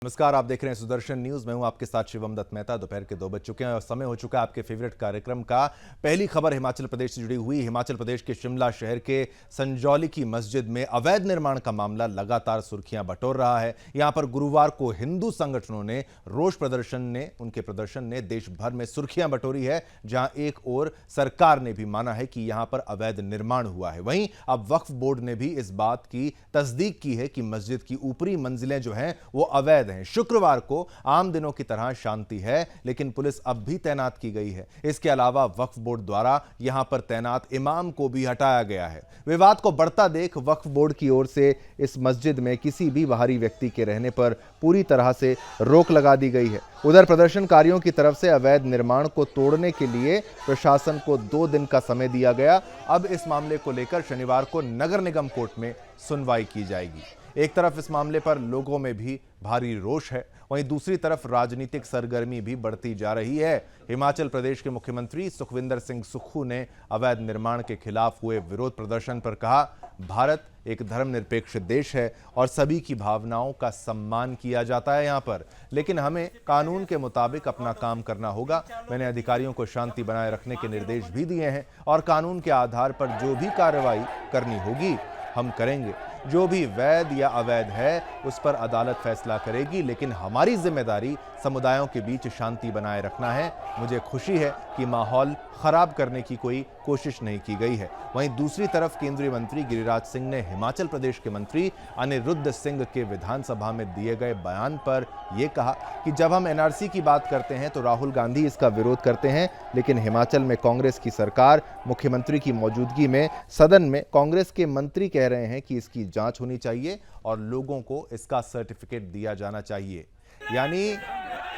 नमस्कार, आप देख रहे हैं सुदर्शन न्यूज। मैं हूं आपके साथ शिवम दत्त मेहता। दोपहर के 2 बज चुके हैं और समय हो चुका है आपके फेवरेट कार्यक्रम का। पहली खबर हिमाचल प्रदेश से जुड़ी हुई। हिमाचल प्रदेश के शिमला शहर के संजौली की मस्जिद में अवैध निर्माण का मामला लगातार सुर्खियां बटोर रहा है। यहां पर गुरुवार को हिंदू संगठनों ने रोष प्रदर्शन ने देश भर में सुर्खियां बटोरी है, जहां एक ओर सरकार ने भी माना है कि यहां पर अवैध निर्माण हुआ है, वहीं अब वक्फ बोर्ड ने भी इस बात की तस्दीक की है कि मस्जिद की ऊपरी मंजिलें जो हैं वो अवैध। शुक्रवार को आम दिनों की तरह शांति है, लेकिन पुलिस अब भी तैनात की गई है। इसके अलावा वक्फ बोर्ड द्वारा यहां पर तैनात इमाम को भी हटाया गया है। विवाद को बढ़ता देख वक्फ बोर्ड की ओर से इस मस्जिद में किसी भी बाहरी व्यक्ति के रहने पर पूरी तरह से रोक लगा दी गई है। उधर प्रदर्शनकारियों की तरफ से अवैध निर्माण को तोड़ने के लिए प्रशासन को 2 दिन का समय दिया गया। अब इस मामले को लेकर शनिवार को नगर निगम कोर्ट में सुनवाई की जाएगी। एक तरफ इस मामले पर लोगों में भी भारी रोष है, वहीं दूसरी तरफ राजनीतिक सरगर्मी भी बढ़ती जा रही है। हिमाचल प्रदेश के मुख्यमंत्री सुखविंदर सिंह सुक्खू ने अवैध निर्माण के खिलाफ हुए विरोध प्रदर्शन पर कहा, भारत एक धर्मनिरपेक्ष देश है और सभी की भावनाओं का सम्मान किया जाता है यहाँ पर, लेकिन हमें कानून के मुताबिक अपना काम करना होगा। मैंने अधिकारियों को शांति बनाए रखने के निर्देश भी दिए हैं और कानून के आधार पर जो भी कार्रवाई करनी होगी हम करेंगे। जो भी वैध या अवैध है उस पर अदालत फैसला करेगी, लेकिन हमारी जिम्मेदारी समुदायों के बीच शांति बनाए रखना है। मुझे खुशी है कि माहौल खराब करने की कोई कोशिश नहीं की गई है। वहीं दूसरी तरफ केंद्रीय मंत्री गिरिराज सिंह ने हिमाचल प्रदेश के मंत्री अनिरुद्ध सिंह के विधानसभा में दिए गए बयान पर यह कहा कि जब हम एनआरसी की बात करते हैं तो राहुल गांधी इसका विरोध करते हैं, लेकिन हिमाचल में कांग्रेस की सरकार मुख्यमंत्री की मौजूदगी में सदन में कांग्रेस के मंत्री कह रहे हैं कि इसकी जांच होनी चाहिए और लोगों को इसका सर्टिफिकेट दिया जाना चाहिए, यानी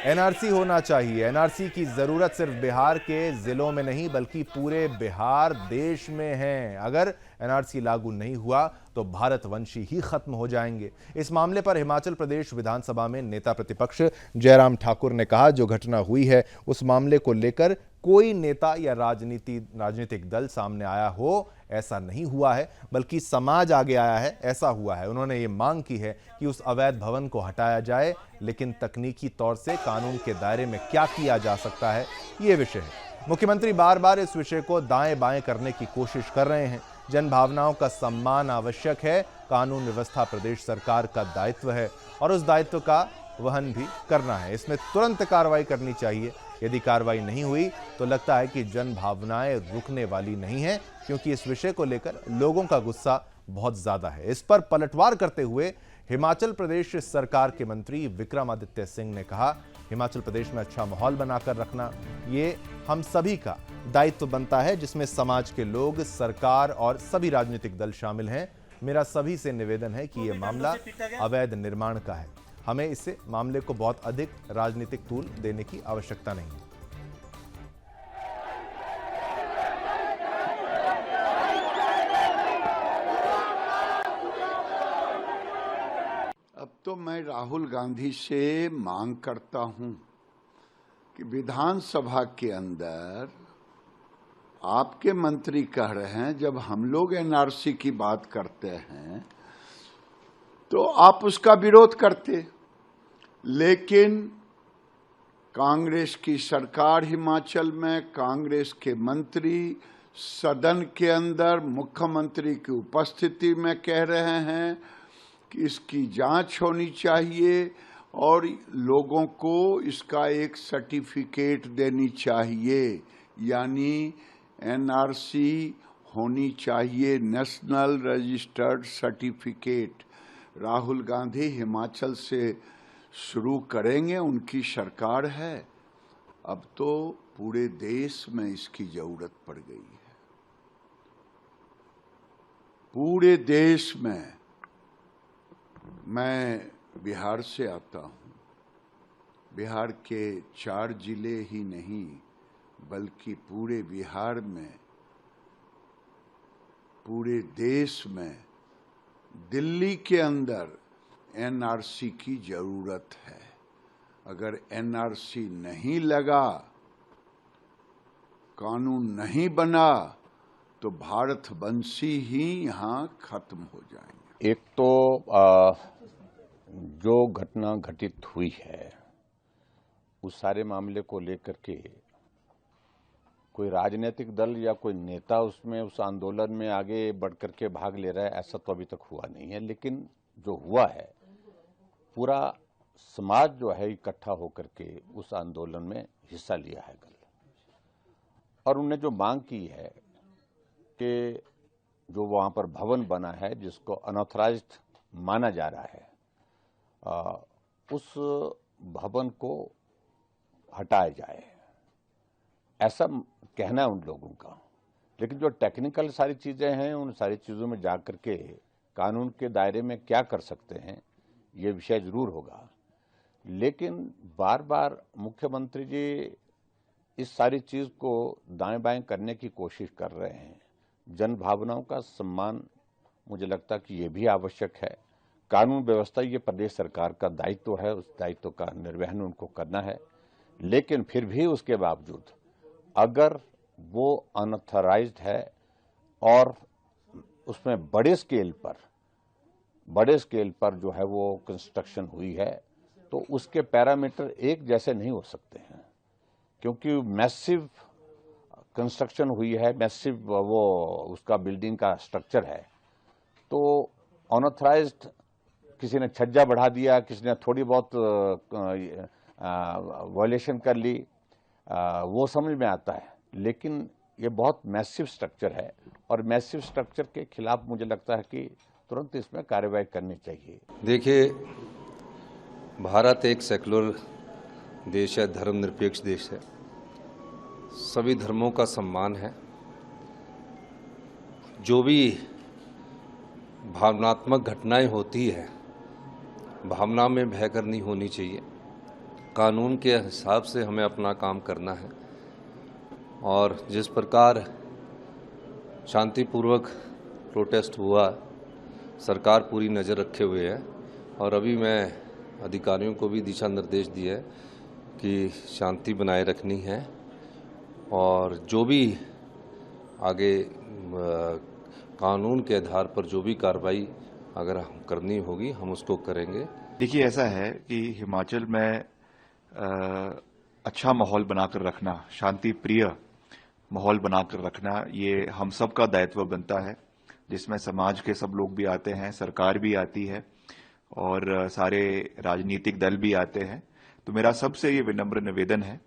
एनआरसी होना चाहिए। एनआरसी की जरूरत सिर्फ बिहार के जिलों में नहीं बल्कि पूरे बिहार देश में है। अगर एनआरसी लागू नहीं हुआ तो भारतवंशी ही खत्म हो जाएंगे। इस मामले पर हिमाचल प्रदेश विधानसभा में नेता प्रतिपक्ष जयराम ठाकुर ने कहा, जो घटना हुई है उस मामले को लेकर कोई नेता या राजनीतिक दल सामने आया हो ऐसा नहीं हुआ है, बल्कि समाज आगे आया है, ऐसा हुआ है। उन्होंने ये मांग की है कि उस अवैध भवन को हटाया जाए, लेकिन तकनीकी तौर से कानून के दायरे में क्या किया जा सकता है ये विषय है। मुख्यमंत्री बार बार इस विषय को दाएं बाएं करने की कोशिश कर रहे हैं। जन भावनाओं का सम्मान आवश्यक है, कानून व्यवस्था प्रदेश सरकार का दायित्व है और उस दायित्व का वहन भी करना है। इसमें तुरंत कार्रवाई करनी चाहिए। यदि कार्रवाई नहीं हुई तो लगता है कि जन भावनाएं रुकने वाली नहीं है, क्योंकि इस विषय को लेकर लोगों का गुस्सा बहुत ज्यादा है। इस पर पलटवार करते हुए हिमाचल प्रदेश सरकार के मंत्री विक्रमादित्य सिंह ने कहा, हिमाचल प्रदेश में अच्छा माहौल बनाकर रखना ये हम सभी का दायित्व बनता है, जिसमें समाज के लोग, सरकार और सभी राजनीतिक दल शामिल हैं। मेरा सभी से निवेदन है कि यह मामला अवैध निर्माण का है। हमें इससे मामले को बहुत अधिक राजनीतिक तूल देने की आवश्यकता नहीं है। अब तो मैं राहुल गांधी से मांग करता हूं कि विधानसभा के अंदर आपके मंत्री कह रहे हैं, जब हम लोग एनआरसी की बात करते हैं तो आप उसका विरोध करते, लेकिन कांग्रेस की सरकार हिमाचल में, कांग्रेस के मंत्री सदन के अंदर मुख्यमंत्री की उपस्थिति में कह रहे हैं कि इसकी जांच होनी चाहिए और लोगों को इसका एक सर्टिफिकेट देनी चाहिए, यानी एनआरसी होनी चाहिए, national registered certificate. Rahul Gandhi Himachal से शुरू करेंगे, उनकी सरकार है। अब तो पूरे देश में इसकी जरूरत पड़ गई है, पूरे देश में। मैं बिहार से आता हूं। बिहार के 4 जिले ही नहीं बल्कि पूरे बिहार में, पूरे देश में, दिल्ली के अंदर एनआरसी की जरूरत है। अगर एनआरसी नहीं लगा, कानून नहीं बना तो भारतवंशी ही यहाँ खत्म हो जाएंगे। एक तो जो घटना घटित हुई है उस सारे मामले को लेकर के कोई राजनीतिक दल या कोई नेता उसमें उस आंदोलन में आगे बढ़ करके भाग ले रहा है, ऐसा तो अभी तक हुआ नहीं है। लेकिन जो हुआ है, पूरा समाज जो है इकट्ठा होकर के उस आंदोलन में हिस्सा लिया है कल, और उन्होंने जो मांग की है कि जो वहाँ पर भवन बना है जिसको अनऑथराइज्ड माना जा रहा है, उस भवन को हटाया जाए, ऐसा कहना है उन लोगों का। लेकिन जो टेक्निकल सारी चीज़ें हैं, उन सारी चीज़ों में जा कर के कानून के दायरे में क्या कर सकते हैं, ये विषय जरूर होगा। लेकिन बार बार मुख्यमंत्री जी इस सारी चीज़ को दाएं बाएं करने की कोशिश कर रहे हैं। जन भावनाओं का सम्मान मुझे लगता है कि ये भी आवश्यक है। कानून व्यवस्था ये प्रदेश सरकार का दायित्व है, उस दायित्व का निर्वहन उनको करना है। लेकिन फिर भी उसके बावजूद अगर वो अनऑथराइज्ड है और उसमें बड़े स्केल पर जो है वो कंस्ट्रक्शन हुई है, तो उसके पैरामीटर एक जैसे नहीं हो सकते हैं, क्योंकि मैसिव कंस्ट्रक्शन हुई है, मैसिव वो उसका बिल्डिंग का स्ट्रक्चर है। तो अनऑथराइज्ड किसी ने छज्जा बढ़ा दिया, किसी ने थोड़ी बहुत वायलेशन कर ली, वो समझ में आता है। लेकिन ये बहुत मैसिव स्ट्रक्चर है और मैसिव स्ट्रक्चर के खिलाफ मुझे लगता है कि तुरंत इसमें कार्रवाई करनी चाहिए। देखिए, भारत एक सेकुलर देश है, धर्मनिरपेक्ष देश है, सभी धर्मों का सम्मान है। जो भी भावनात्मक घटनाएं होती है, भावना में बहकर नहीं होनी चाहिए। कानून के हिसाब से हमें अपना काम करना है और जिस प्रकार शांतिपूर्वक प्रोटेस्ट हुआ, सरकार पूरी नज़र रखे हुए है और अभी मैं अधिकारियों को भी दिशा निर्देश दिए कि शांति बनाए रखनी है और जो भी आगे कानून के आधार पर जो भी कार्रवाई अगर करनी होगी हम उसको करेंगे। देखिए, ऐसा है कि हिमाचल में अच्छा माहौल बनाकर रखना, शांति प्रिय माहौल बनाकर रखना, ये हम सब का दायित्व बनता है, जिसमें समाज के सब लोग भी आते हैं, सरकार भी आती है और सारे राजनीतिक दल भी आते हैं। तो मेरा सबसे ये विनम्र निवेदन है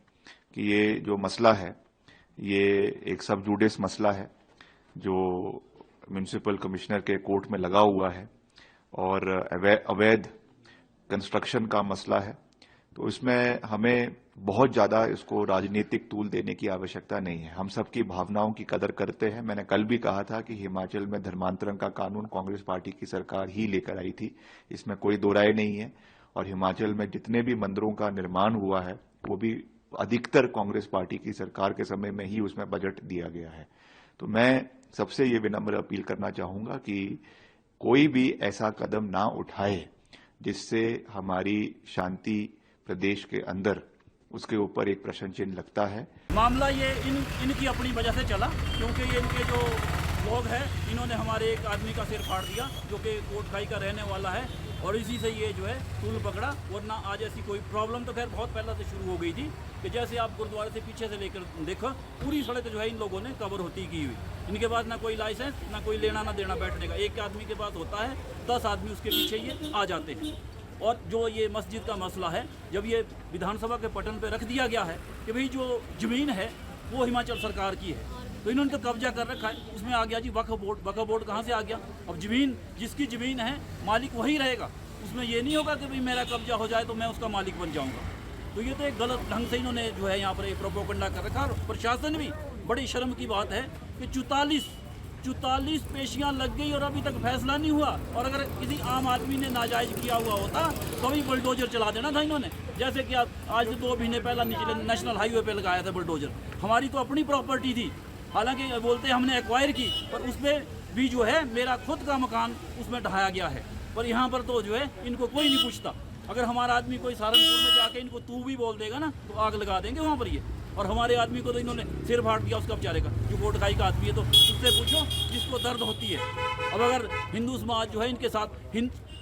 कि ये जो मसला है, ये एक सब जुडिस मसला है जो म्यूनिसिपल कमिश्नर के कोर्ट में लगा हुआ है और अवैध कंस्ट्रक्शन का मसला है। तो इसमें हमें बहुत ज़्यादा इसको राजनीतिक तूल देने की आवश्यकता नहीं है। हम सबकी भावनाओं की कदर करते हैं। मैंने कल भी कहा था कि हिमाचल में धर्मांतरण का कानून कांग्रेस पार्टी की सरकार ही लेकर आई थी, इसमें कोई दो राय नहीं है। और हिमाचल में जितने भी मंदिरों का निर्माण हुआ है वो भी अधिकतर कांग्रेस पार्टी की सरकार के समय में ही उसमें बजट दिया गया है। तो मैं सबसे ये विनम्र अपील करना चाहूंगा कि कोई भी ऐसा कदम ना उठाए जिससे हमारी शांति प्रदेश के अंदर उसके ऊपर एक प्रश्न चिन्ह लगता है। मामला ये इनकी अपनी वजह से चला, क्योंकि ये इनके जो लोग हैं इन्होंने हमारे एक आदमी का सिर फाड़ दिया जो कि कोटखाई का रहने वाला है और इसी से ये जो है टूल पकड़ा। वरना आज ऐसी कोई प्रॉब्लम तो खैर बहुत पहले से शुरू हो गई थी कि जैसे आप गुरुद्वारे से पीछे से लेकर देखो पूरी सड़क जो है इन लोगों ने कवर होती की हुई। इनके पास ना कोई लाइसेंस, ना कोई लेना ना देना बैठने का। एक आदमी के पास होता है, 10 आदमी उसके पीछे ये आ जाते हैं। और जो ये मस्जिद का मसला है, जब ये विधानसभा के पटल पे रख दिया गया है कि भाई जो ज़मीन है वो हिमाचल सरकार की है, तो इन्होंने तो कब्जा कर रखा है। उसमें आ गया जी वक्फ बोर्ड। वक्फ बोर्ड कहाँ से आ गया? अब ज़मीन जिसकी ज़मीन है मालिक वही रहेगा। उसमें ये नहीं होगा कि भाई मेरा कब्जा हो जाए तो मैं उसका मालिक बन जाऊँगा। तो ये तो एक गलत ढंग से इन्होंने जो है यहाँ पर एक प्रोपोगंडा कर रखा। और प्रशासन भी, बड़ी शर्म की बात है कि 44 पेशियां लग गई और अभी तक फैसला नहीं हुआ। और अगर किसी आम आदमी ने नाजायज किया हुआ होता तो भी बुलडोजर चला देना था इन्होंने। जैसे कि आप आज से 2 महीने पहला नेशनल हाईवे पे लगाया था बुलडोजर। हमारी तो अपनी प्रॉपर्टी थी, हालांकि बोलते हमने एक्वायर की, पर उसमें भी जो है मेरा खुद का मकान उसमें ढहाया गया है। पर यहाँ पर तो जो है इनको कोई नहीं पूछता। अगर हमारा आदमी कोई सहारनपुर में जाके इनको तू भी बोल देगा ना तो आग लगा देंगे वहाँ पर ये। और हमारे आदमी को तो इन्होंने सिर फाड़ दिया उसका बेचारे का, जो कोटखाई का आदमी है। तो उससे पूछो जिसको दर्द होती है। अब अगर हिंदू समाज जो है इनके साथ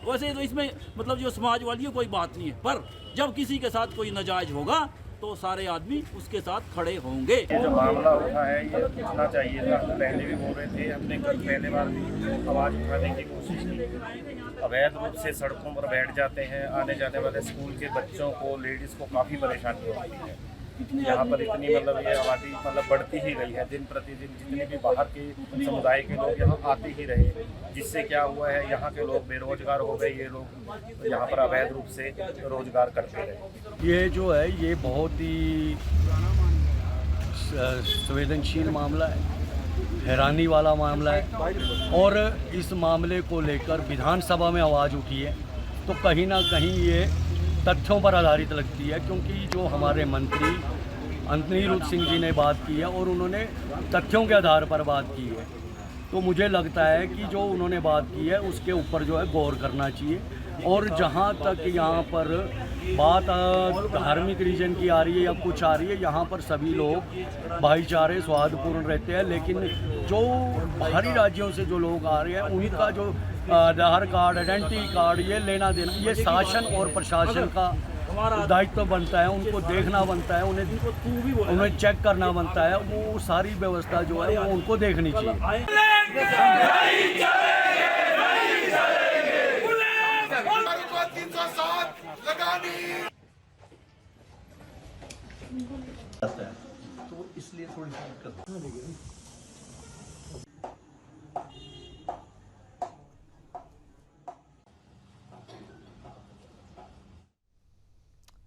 वैसे तो इसमें मतलब जो समाजवादी है कोई बात नहीं है, पर जब किसी के साथ कोई नाजायज होगा तो सारे आदमी उसके साथ खड़े होंगे। ये जो मामला उठा है ये पूछना चाहिए था, पहले भी बोल रहे थे, हमने कल पहले बार भी आवाज़ उठाने की कोशिश की। अवैध रूप से सड़कों पर बैठ जाते हैं, आने जाने वाले स्कूल के बच्चों को, लेडीज़ को काफ़ी परेशानी होती है। यहाँ पर इतनी मतलब ये आबादी मतलब बढ़ती ही रही है दिन प्रतिदिन, जितने भी बाहर के समुदाय के लोग यहाँ आते ही रहे, जिससे क्या हुआ है यहाँ के लोग बेरोजगार हो गए, ये लोग यहाँ पर अवैध रूप से रोजगार करते रहे। ये जो है ये बहुत ही संवेदनशील मामला है, हैरानी वाला मामला है, और इस मामले को लेकर विधानसभा में आवाज़ उठी है तो कहीं ना कहीं ये तथ्यों पर आधारित लगती है, क्योंकि जो हमारे मंत्री अनिरुद्ध सिंह जी ने बात की है और उन्होंने तथ्यों के आधार पर बात की है, तो मुझे लगता है कि जो उन्होंने बात की है उसके ऊपर जो है गौर करना चाहिए। और जहाँ तक यहाँ पर बात धार्मिक रीजन की आ रही है या कुछ आ रही है, यहाँ पर सभी लोग भाईचारे सौहार्दपूर्ण रहते हैं, लेकिन जो बाहरी राज्यों से जो लोग आ रहे हैं उनका जो आधार कार्ड, आइडेंटिटी कार्ड, ये लेना देना, ये शासन और प्रशासन का दायित्व बनता है, उनको देखना बनता है, उन्हें चेक करना बनता है, वो सारी व्यवस्था जो है वो उनको देखनी चाहिए। तो इसलिए थोड़ी सी दिक्कत।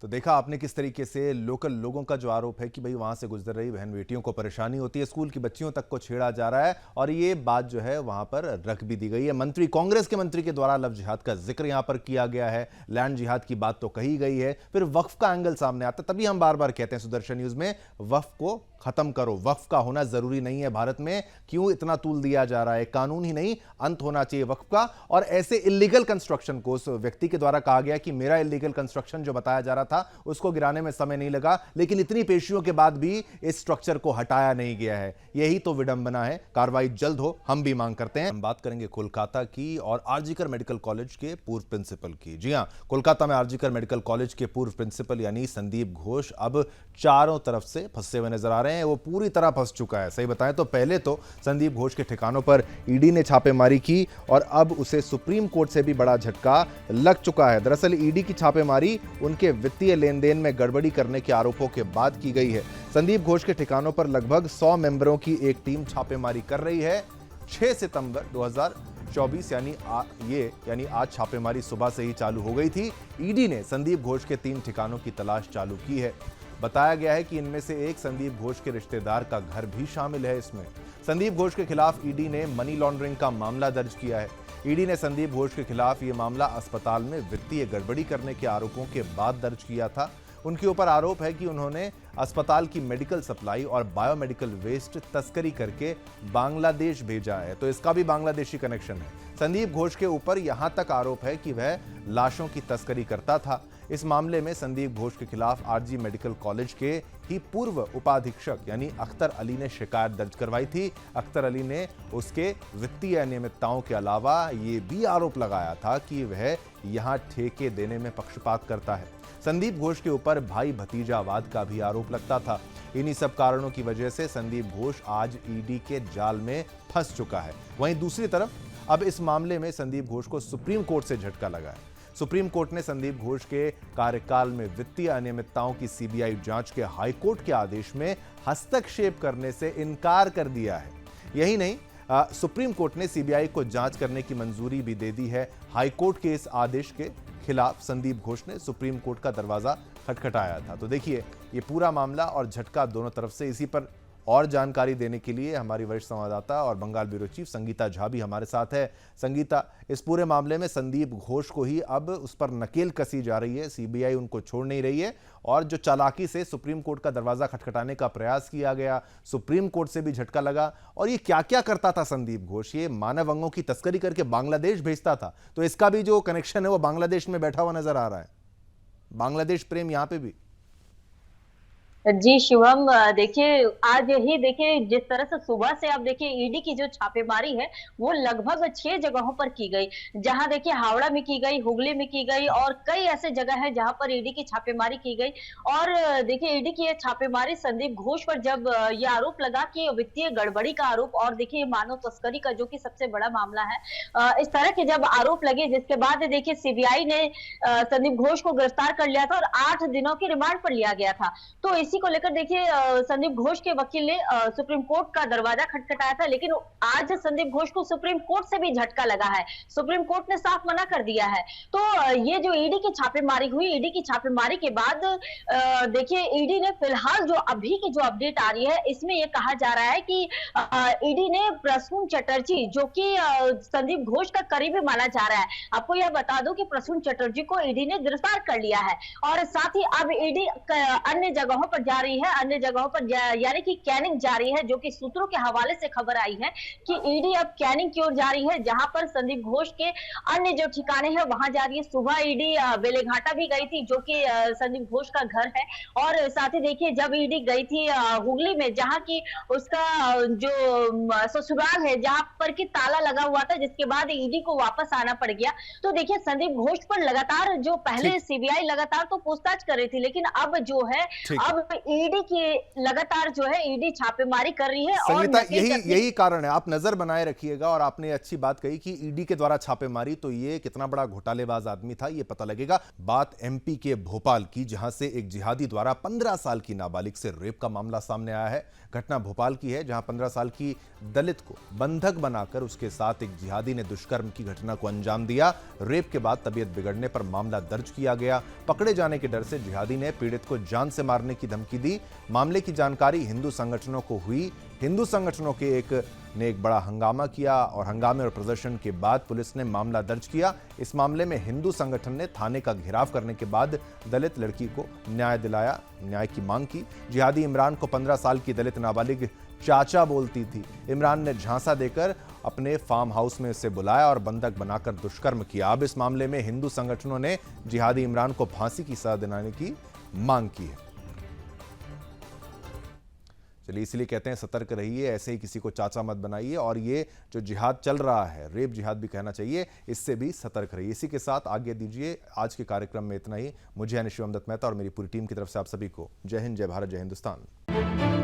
तो देखा आपने किस तरीके से लोकल लोगों का जो आरोप है कि भाई वहां से गुजर रही बहन बेटियों को परेशानी होती है, स्कूल की बच्चियों तक को छेड़ा जा रहा है, और ये बात जो है वहां पर रख भी दी गई है। मंत्री, कांग्रेस के मंत्री के द्वारा लव जिहाद का जिक्र यहां पर किया गया है, लैंड जिहाद की बात तो कही गई है, फिर वक्फ का एंगल सामने आता है। तभी हम बार बार कहते हैं सुदर्शन न्यूज में, वक्फ को खत्म करो, वक्फ का होना जरूरी नहीं है भारत में। क्यों इतना तूल दिया जा रहा है? कानून ही नहीं, अंत होना चाहिए वक्फ का। और ऐसे इलीगल कंस्ट्रक्शन को, उस व्यक्ति के द्वारा कहा गया कि मेरा इलीगल कंस्ट्रक्शन जो बताया जा रहा था उसको गिराने में समय नहीं लगा, लेकिन इतनी पेशियों के बाद भी इस स्ट्रक्चर को हटाया नहीं गया है। यही तो विडंबना है। कार्रवाई जल्द हो, हम भी मांग करते हैं। हम बात करेंगे कोलकाता की और आरजीकर मेडिकल कॉलेज के पूर्व प्रिंसिपल की। जी हां, कोलकाता में आरजीकर मेडिकल कॉलेज के पूर्व प्रिंसिपल यानी संदीप घोष अब चारों तरफ से फंसे हुए नजर आ रहे हैं। वो पूरी तरह फंस चुका है। सही बताएं तो पहले तो संदीप घोष के ठिकानों पर ईडी ने छापेमारी की और अब उसे सुप्रीम कोर्ट से भी बड़ा झटका लग चुका है। दरअसल ईडी की छापेमारी उनके वित्तीय लेनदेन में गड़बड़ी करने के आरोपों के बाद की गई है। संदीप घोष के ठिकानों पर लगभग 100 मेंबरों की एक टीम छापेमारी कर रही है। 6 सितंबर 2024 यानी आज छापेमारी सुबह से ही चालू हो गई थी। ईडी ने संदीप घोष के 3 ठिकानों की तलाश चालू की है। बताया गया है कि इनमें से एक संदीप घोष के रिश्तेदार का घर भी शामिल है। इसमें संदीप घोष के खिलाफ ईडी ने मनी लॉन्ड्रिंग का मामला दर्ज किया है। ईडी ने संदीप घोष के खिलाफ यह मामला अस्पताल में वित्तीय गड़बड़ी करने के आरोपों के बाद दर्ज किया था। उनके ऊपर आरोप है कि उन्होंने अस्पताल की मेडिकल सप्लाई और बायोमेडिकल वेस्ट तस्करी करके बांग्लादेश भेजा है, तो इसका भी बांग्लादेशी कनेक्शन है। संदीप घोष के ऊपर यहां तक आरोप है कि वह लाशों की तस्करी करता था। इस मामले में संदीप घोष के खिलाफ आरजी मेडिकल कॉलेज के ही पूर्व उपाधीक्षक यानी अख्तर अली ने शिकायत दर्ज करवाई थी। अख्तर अली ने उसके वित्तीय अनियमितताओं के अलावा ये भी आरोप लगाया था कि वह यहां ठेके देने में पक्षपात करता है। संदीप घोष के ऊपर भाई भतीजावाद का भी आरोप लगता था। इन्हीं सब कारणों की वजह से संदीप घोष आज ईडी के जाल में फंस चुका है। वहीं दूसरी तरफ अब इस मामले में संदीप घोष को सुप्रीम कोर्ट से झटका लगा है। सुप्रीम कोर्ट ने संदीप घोष के कार्यकाल में वित्तीय अनियमितताओं की सीबीआई जांच के हाईकोर्ट के आदेश में हस्तक्षेप करने से इनकार कर दिया है। यही नहीं, सुप्रीम कोर्ट ने सीबीआई को जांच करने की मंजूरी भी दे दी है। हाईकोर्ट के इस आदेश के खिलाफ संदीप घोष ने सुप्रीम कोर्ट का दरवाजा खटखटाया था। तो देखिए, ये पूरा मामला और झटका दोनों तरफ से। इसी पर और जानकारी देने के लिए हमारी वरिष्ठ संवाददाता और बंगाल ब्यूरो चीफ संगीता झा भी हमारे साथ है। संगीता, इस पूरे मामले में संदीप घोष को ही अब उस पर नकेल कसी जा रही है, सीबीआई उनको छोड़ नहीं रही है, और जो चालाकी से सुप्रीम कोर्ट का दरवाजा खटखटाने का प्रयास किया गया, सुप्रीम कोर्ट से भी झटका लगा। और ये क्या क्या करता था संदीप घोष? ये मानव अंगों की तस्करी करके बांग्लादेश भेजता था, तो इसका भी जो कनेक्शन है वो बांग्लादेश में बैठा हुआ नजर आ रहा है। बांग्लादेश प्रेम यहां पे भी। जी शिवम, देखिए आज ही देखिए जिस तरह से सुबह से आप देखिए ईडी की जो छापेमारी है वो लगभग 6 जगहों पर की गई। जहां देखिए हावड़ा में की गई, हुगली में की गई और कई ऐसे जगह है जहां पर ईडी की छापेमारी की गई। और देखिए ईडी की ये छापेमारी संदीप घोष पर जब ये आरोप लगा कि वित्तीय गड़बड़ी का आरोप और देखिए मानव तस्करी का जो कि सबसे बड़ा मामला है, इस तरह के जब आरोप लगे जिसके बाद देखिए सीबीआई ने संदीप घोष को गिरफ्तार कर लिया था और 8 दिनों की रिमांड पर लिया गया था। तो इसी को लेकर देखिए संदीप घोष के वकील ने सुप्रीम कोर्ट का दरवाजा खटखटाया था, लेकिन आज संदीप घोष को सुप्रीम कोर्ट से भी झटका लगा है। सुप्रीम कोर्ट ने साफ मना कर दिया है। तो ये जो ईडी की छापेमारी हुई, ईडी की छापेमारी के बाद देखिए ईडी ने फिलहाल जो अभी की जो अपडेट आ रही है इसमें ये कहा जा रहा है कि ईडी ने प्रसून चटर्जी जो कि संदीप घोष का करीबी माना जा रहा है, आपको यह बता दूं कि प्रसून चटर्जी को ईडी ने गिरफ्तार कर लिया है और साथ ही अब ईडी अन्य जगहों पर जा रही है, अन्य जगहों पर यानी कि कैनिंग जा रही है, जो कि सूत्रों के हवाले से खबर आई है कि ईडी अब कैनिंग की ओर जा रही है, जहां पर संदीप घोष के अन्य जो ठिकाने हैं वहां जा रही है। सुबह ईडी बेलेघाटा भी गई थी जो कि संदीप घोष का घर है और साथ ही देखिए जब ईडी गई थी हुगली में जहां की उसका जो ससुराल है जहां पर की ताला लगा हुआ था, जिसके बाद ईडी को वापस आना पड़ गया। तो देखिए संदीप घोष पर लगातार जो पहले सीबीआई लगातार तो पूछताछ कर रही थी, लेकिन अब जो है अब ईडी की लगातार जो है ईडी छापेमारी कर रही है। संगीता, और यही कारण है, आप नजर बनाए रखिएगा। और आपने अच्छी बात कही कि ईडी के द्वारा छापेमारी, तो ये कितना बड़ा घोटालेबाज आदमी था ये पता लगेगा। बात एमपी के भोपाल की, जहां से एक जिहादी द्वारा 15 साल की नाबालिग से रेप का मामला सामने आया है। घटना भोपाल की है, जहां 15 साल की दलित को बंधक बनाकर उसके साथ एक जिहादी ने दुष्कर्म की घटना को अंजाम दिया। रेप के बाद तबीयत बिगड़ने पर मामला दर्ज किया गया। पकड़े जाने के डर से जिहादी ने पीड़ित को जान से मारने की धमकी दी। मामले की जानकारी हिंदू संगठनों को हुई। हिंदू संगठनों के एक बड़ा हंगामा किया और हंगामे और प्रदर्शन के बाद पुलिस ने मामला दर्ज किया। इस मामले में हिंदू संगठन ने थाने का घेराव करने के बाद दलित लड़की को न्याय दिलाया, न्याय की मांग की। जिहादी इमरान को 15 साल की दलित नाबालिग चाचा बोलती थी। इमरान ने झांसा देकर अपने फार्म हाउस में उसे बुलाया और बंधक बनाकर दुष्कर्म किया। अब इस मामले में हिंदू संगठनों ने जिहादी इमरान को फांसी की सजा दिलाने की मांग की है। चलिए, इसलिए कहते हैं सतर्क रहिए, ऐसे ही किसी को चाचा मत बनाइए। और ये जो जिहाद चल रहा है, रेप जिहाद भी कहना चाहिए, इससे भी सतर्क रहिए। इसी के साथ आगे दीजिए, आज के कार्यक्रम में इतना ही। मुझे यानी शिवम दत्त मेहता और मेरी पूरी टीम की तरफ से आप सभी को जय हिंद, जय भारत, जय हिंदुस्तान।